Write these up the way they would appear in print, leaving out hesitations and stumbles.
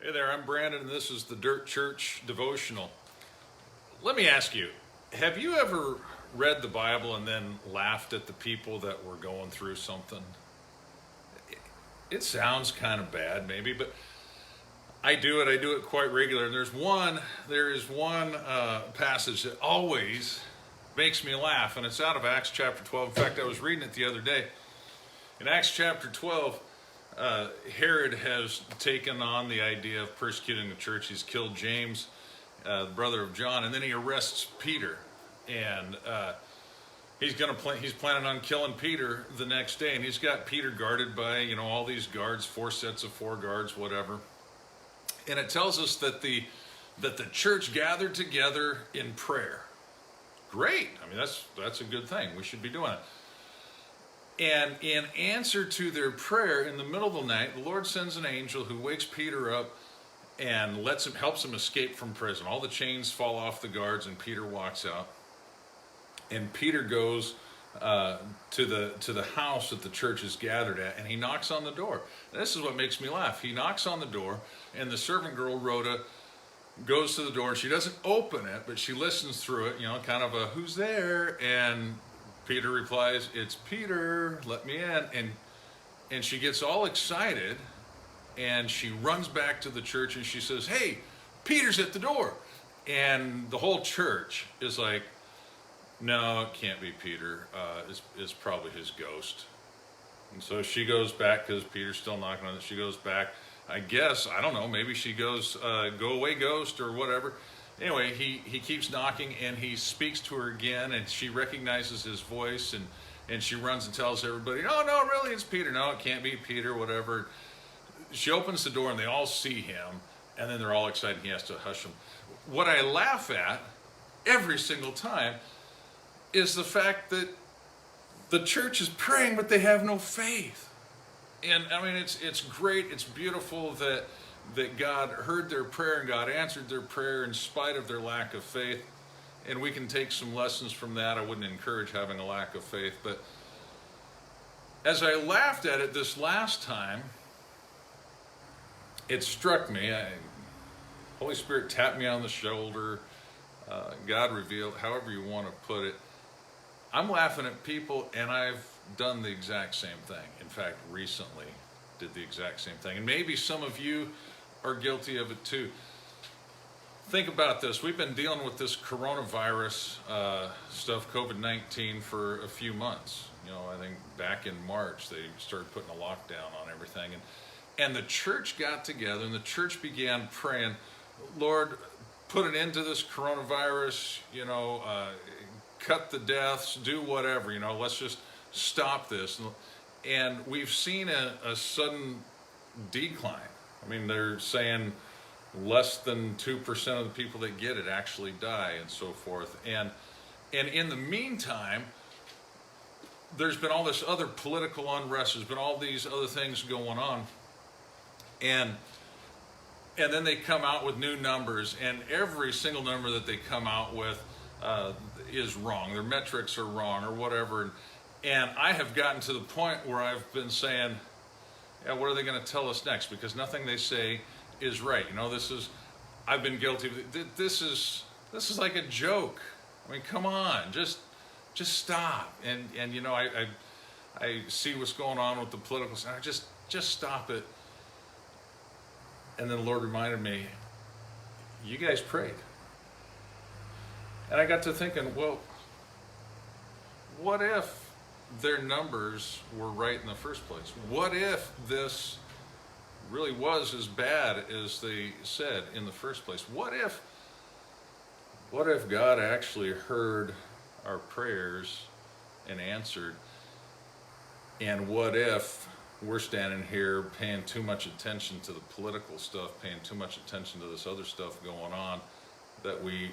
Hey there, I'm Brandon, and this is the Dirt Church Devotional. Let me ask you, have you ever read the Bible and then laughed at the people that were going through something? It sounds kind of bad, maybe, but I do it. I do it quite regularly. There is one passage that always makes me laugh, and it's out of Acts chapter 12. In fact, I was reading it the other day. In Acts chapter 12, Herod has taken on the idea of persecuting the church. He's killed James, the brother of John, and then he arrests Peter. And he's planning on killing Peter the next day. And he's got Peter guarded by, all these guards, 4 sets of 4 guards, whatever. And it tells us that the church gathered together in prayer. Great. I mean, that's a good thing. We should be doing it. And in answer to their prayer, in the middle of the night, the Lord sends an angel who wakes Peter up and helps him escape from prison. All the chains fall off the guards, and Peter walks out. And Peter goes to the house that the church is gathered at, and he knocks on the door. This is what makes me laugh. He knocks on the door, and the servant girl, Rhoda, goes to the door, and she doesn't open it, but she listens through it, kind of a, who's there? And Peter replies, "It's Peter, let me in." And she gets all excited, and she runs back to the church, and she says, "Hey, Peter's at the door." And the whole church is like, "No, it can't be Peter. It's probably his ghost." And so she goes back, because Peter's still knocking on it. She goes back. I guess, I don't know, maybe she goes, "Go away, ghost," or whatever. Anyway, he keeps knocking, and he speaks to her again, and she recognizes his voice, and she runs and tells everybody, "No, really, it's Peter. No, it can't be Peter," whatever. She opens the door, and they all see him, and then they're all excited. He has to hush them. What I laugh at every single time is the fact that the church is praying, but they have no faith. And I mean, it's great, it's beautiful that God heard their prayer and God answered their prayer in spite of their lack of faith. And we can take some lessons from that. I wouldn't encourage having a lack of faith. But as I laughed at it this last time, it struck me. Holy Spirit tapped me on the shoulder. God revealed, however you want to put it. I'm laughing at people, and I've done the exact same thing. In fact, recently did the exact same thing. And maybe some of you are guilty of it too. Think about this. We've been dealing with this coronavirus stuff, COVID-19, for a few months. I think back in March they started putting a lockdown on everything. And the church got together, and the church began praying, "Lord, put an end to this coronavirus, cut the deaths, do whatever, let's just stop this." And we've seen a sudden decline. I mean, they're saying less than 2% of the people that get it actually die, and so forth. And in the meantime, there's been all this other political unrest. There's been all these other things going on. And then they come out with new numbers, and every single number that they come out with is wrong. Their metrics are wrong, or whatever. And I have gotten to the point where I've been saying, "Yeah, what are they going to tell us next?" Because nothing they say is right. I've been guilty of it. This is like a joke. I mean, come on, just stop. And I see what's going on with the political side. Just stop it. And then the Lord reminded me, you guys prayed. And I got to thinking, well, what if their numbers were right in the first place? What if this really was as bad as they said in the first place? What if God actually heard our prayers and answered? And what if we're standing here paying too much attention to the political stuff, paying too much attention to this other stuff going on, that we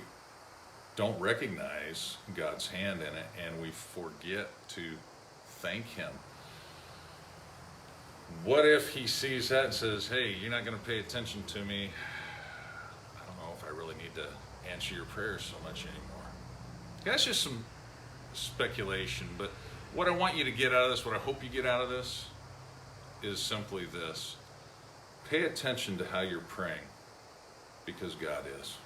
don't recognize God's hand in it, and we forget to thank Him? What if He sees that and says, "Hey, you're not going to pay attention to me. I don't know if I really need to answer your prayers so much anymore." That's just some speculation, but what I want you to get out of this, what I hope you get out of this, is simply this: Pay attention to how you're praying, because God is.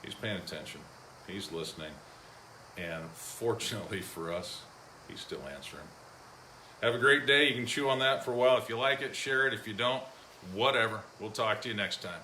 He's paying attention. He's listening. And fortunately for us, He's still answering. Have a great day. You can chew on that for a while. If you like it, share it. If you don't, whatever. We'll talk to you next time.